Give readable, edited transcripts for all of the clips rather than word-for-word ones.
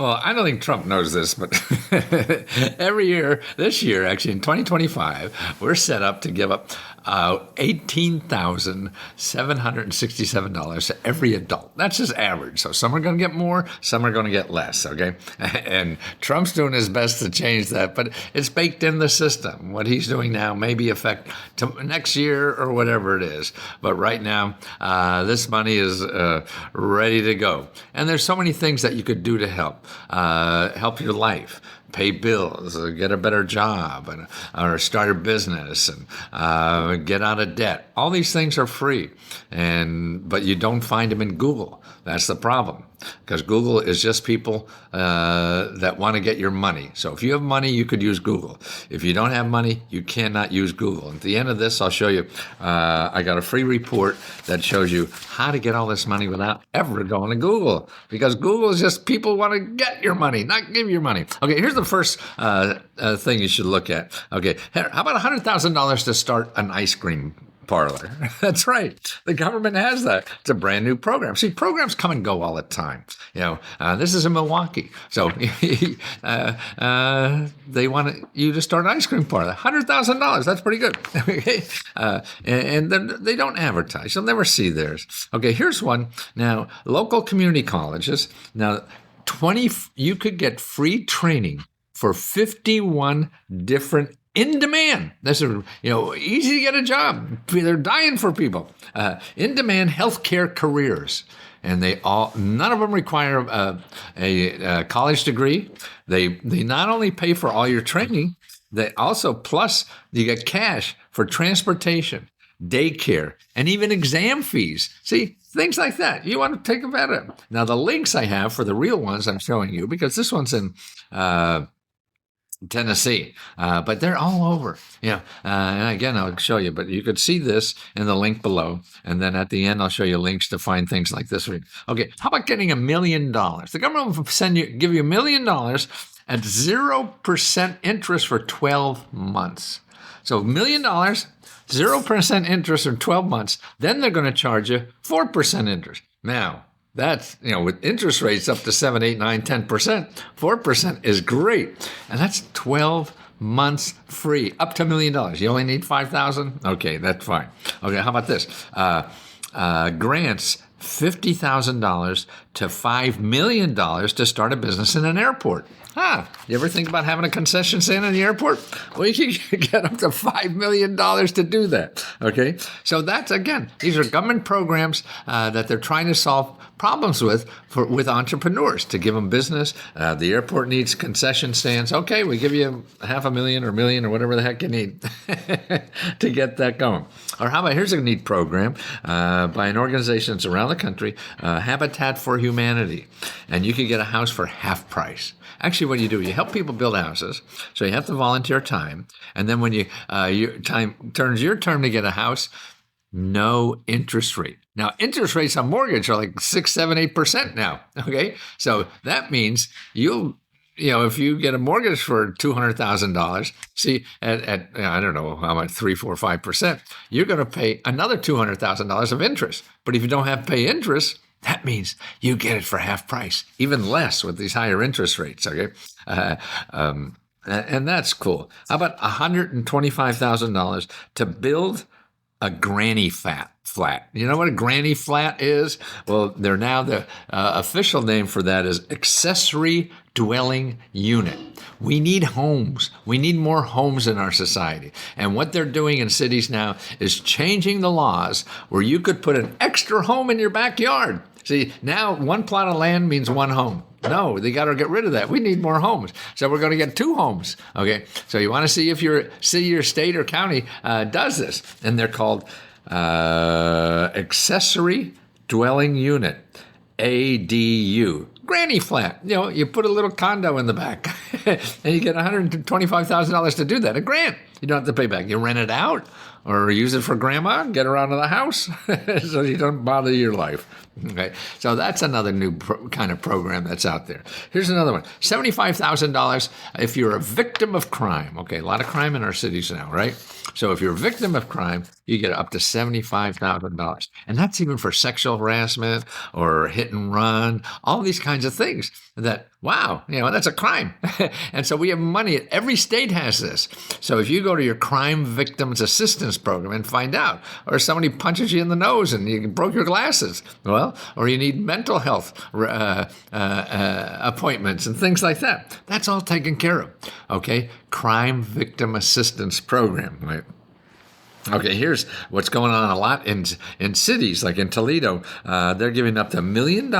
Well, I don't think Trump knows this, but every year, this year, actually in 2025, we're set up to give up $18,767 to every adult. That's just average. So some are going to get more, some are going to get less, okay? And Trump's doing his best to change that, but it's baked in the system. What he's doing now may be affect to next year or whatever it is. But right now, this money is ready to go. And there's so many things that you could do to help your life. Pay bills, get a better job, or start a business, and get out of debt. All these things are free, but you don't find them in Google. That's the problem, because Google is just people that want to get your money. So if you have money, you could use Google. If you don't have money, you cannot use Google. At the end of this, I'll show you. I got a free report that shows you how to get all this money without ever going to Google, because Google is just people want to get your money, not give you money. Okay, here's the first thing you should look at. Okay, how about $100,000 to start an ice cream parlor? That's right. The government has that. It's a brand new program. See, programs come and go all the time. This is in Milwaukee. So they want you to start an ice cream parlor. $100,000. That's pretty good. Okay. And then they don't advertise. You'll never see theirs. Okay, here's one. Now, local community colleges. Now, you could get free training for 51 different in-demand. That's easy to get a job. They're dying for people. In-demand healthcare careers, and none of them require a college degree. They not only pay for all your training, they also plus you get cash for transportation, daycare, and even exam fees. See, things like that. You want to take advantage of. Now, the links I have for the real ones I'm showing you, because this one's in Tennessee, but they're all over. And again, I'll show you, but you could see this in the link below. And then at the end, I'll show you links to find things like this. Okay, how about getting $1 million? The government will give you $1 million at 0% interest for 12 months. So $1 million, 0% interest for 12 months. Then they're going to charge you 4% interest. Now, that's, with interest rates up to 7, 8, 9, 10%, 4% is great. And that's 12 months free, up to $1 million. You only need $5,000? Okay, that's fine. Okay, how about this? Grants $50,000 to $5 million to start a business in an airport. You ever think about having a concession stand in the airport? Well, you can get up to $5 million to do that. Okay, so that's, again, these are government programs that they're trying to solve problems with entrepreneurs, to give them business. The airport needs concession stands. Okay, we give you $500,000 or $1 million or whatever the heck you need to get that going. Or how about, here's a neat program by an organization that's around the country, Habitat for Humanity, and you can get a house for half price. Actually, what you do, you help people build houses, so you have to volunteer time, and then when your time turns your turn to get a house, no interest rate. Now, interest rates on mortgage are like 6, 7, 8% now. Okay, so that means if you get a mortgage for $200,000, see, at I don't know how much, 3, 4, 5%, you're going to pay another $200,000 of interest. But if you don't have to pay interest, that means you get it for half price, even less with these higher interest rates. Okay, and that's cool. How about $125,000 to build a granny flat? You know what a granny flat is? Well, they're now the official name for that is accessory dwelling unit. We need homes. We need more homes in our society. And what they're doing in cities now is changing the laws where you could put an extra home in your backyard. See, now one plot of land means one home. No, they got to get rid of that. We need more homes. So we're going to get 2 homes. Okay. So you want to see if your city or state or county does this. And they're called accessory dwelling unit, ADU. Granny flat. You put a little condo in the back and you get $125,000 to do that. A grant. You don't have to pay back. You rent it out or use it for grandma and get her out of the house so you don't bother your life. Okay, so that's another new kind of program that's out there. Here's another one. $75,000 if you're a victim of crime. Okay, a lot of crime in our cities now, right? So if you're a victim of crime, you get up to $75,000. And that's even for sexual harassment or hit and run, all these kinds of things that Wow, that's a crime. And so we have money. Every state has this. So if you go to your crime victims assistance program and find out, or somebody punches you in the nose and you broke your glasses, well, or you need mental health appointments and things like that, that's all taken care of. Okay, crime victim assistance program. Right? Okay, here's what's going on a lot in cities, like in Toledo. They're giving up to $1 million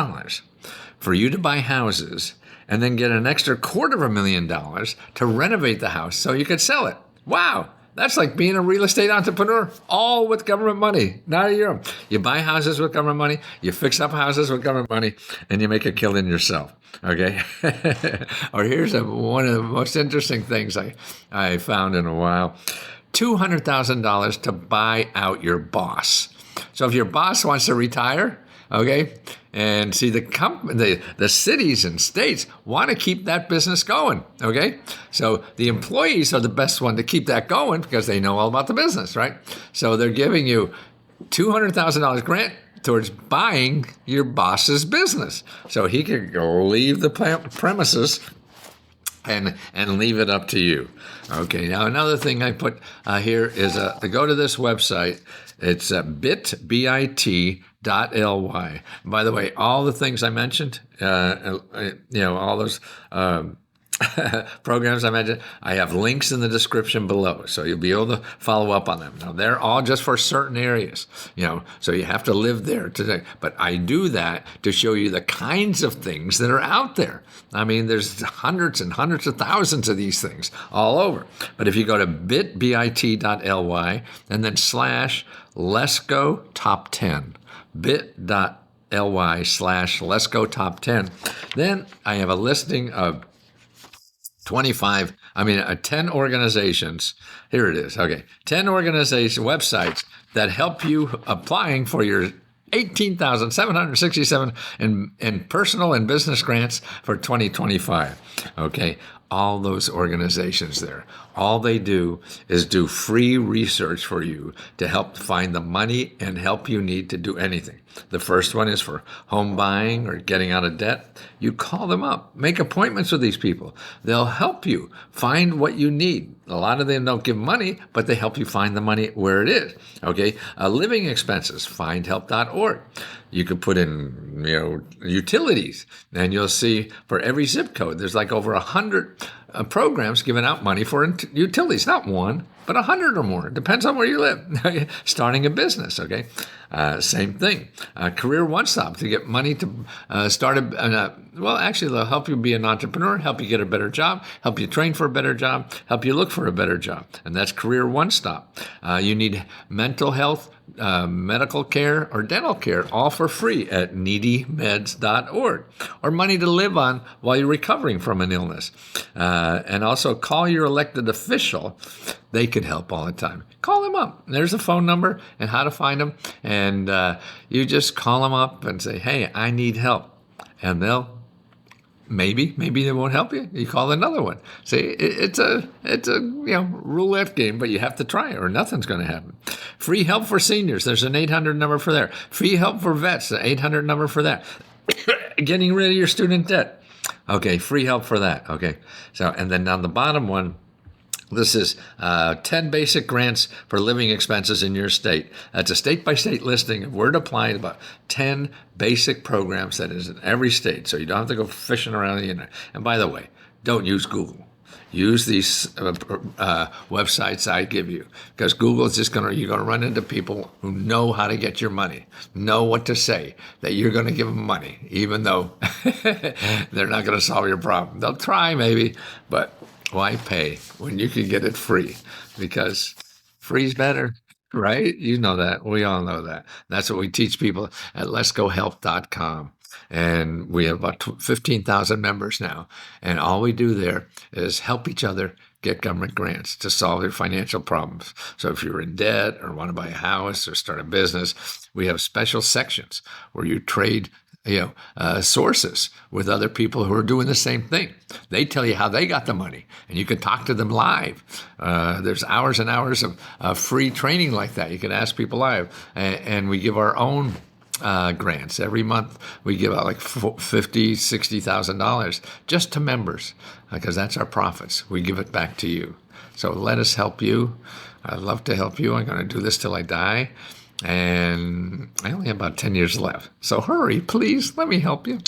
for you to buy houses and then get an extra $250,000 to renovate the house so you could sell it. Wow, that's like being a real estate entrepreneur, all with government money, not your own. You buy houses with government money, you fix up houses with government money, and you make a killing yourself. Okay? Or here's one of the most interesting things I found in a while. $200,000 to buy out your boss. So if your boss wants to retire, okay, and see the cities and states want to keep that business going, okay? So the employees are the best one to keep that going because they know all about the business, right? So they're giving you $200,000 grant towards buying your boss's business. So he can go leave the premises and leave it up to you. Okay, now another thing I put here is to go to this website. It's bit.ly. By the way, all the things I mentioned, all those programs I mentioned, I have links in the description below, so you'll be able to follow up on them. Now, they're all just for certain areas, so you have to live there today. But I do that to show you the kinds of things that are out there. I mean, there's hundreds and hundreds of thousands of these things all over. But if you go to bit.ly and then /Lesko Top 10, bit.ly/Lesko Top 10, then I have a listing of 10 organizations. Here it is. Okay. 10 organization websites that help you applying for your 18,767 in personal and business grants for 2025. Okay. All those organizations there. All they do is do free research for you to help find the money and help you need to do anything. The first one is for home buying or getting out of debt. You call them up, make appointments with these people. They'll help you find what you need. A lot of them don't give money, but they help you find the money where it is. Okay, living expenses, findhelp.org. You could put in, utilities, and you'll see for every zip code, there's like over 100 programs giving out money for utilities. Not one, but 100 or more. It depends on where you live. Starting a business, okay? Same thing. Career One Stop to get money to start they'll help you be an entrepreneur, help you get a better job, help you train for a better job, help you look for a better job. And that's Career One Stop. You need mental health, medical care, or dental care, all for free at needymeds.org, or money to live on while you're recovering from an illness. And also call your elected official. They can help all the time. Call them up. There's a phone number and how to find them. And you just call them up and say, hey, I need help. And they'll maybe they won't help you. You call another one. See, it's a roulette game, but you have to try it or nothing's going to happen. Free help for seniors. There's an 800 number for there. Free help for vets. An 800 number for that. Getting rid of your student debt. Okay, free help for that. Okay, so and then on the bottom one, this is 10 basic grants for living expenses in your state. That's a state-by-state listing of where to apply about 10 basic programs that is in every state, so you don't have to go fishing around the internet. And by the way, don't use Google. Use these websites I give you, because Google is just you're going to run into people who know how to get your money, know what to say, that you're going to give them money, even though they're not going to solve your problem. They'll try maybe, but why pay when you can get it free? Because free's better, right? You know that. We all know that. That's what we teach people at leskohelp.com. And we have about 15,000 members now. And all we do there is help each other get government grants to solve your financial problems. So if you're in debt or want to buy a house or start a business, we have special sections where you trade sources with other people who are doing the same thing. They tell you how they got the money, and you can talk to them live. There's hours and hours of free training like that. You can ask people live, and we give our own grants. Every month we give out like $50,000, $60,000 just to members because that's our profits. We give it back to you. So let us help you. I'd love to help you. I'm going to do this till I die. And I only have about 10 years left. So hurry, please. Let me help you.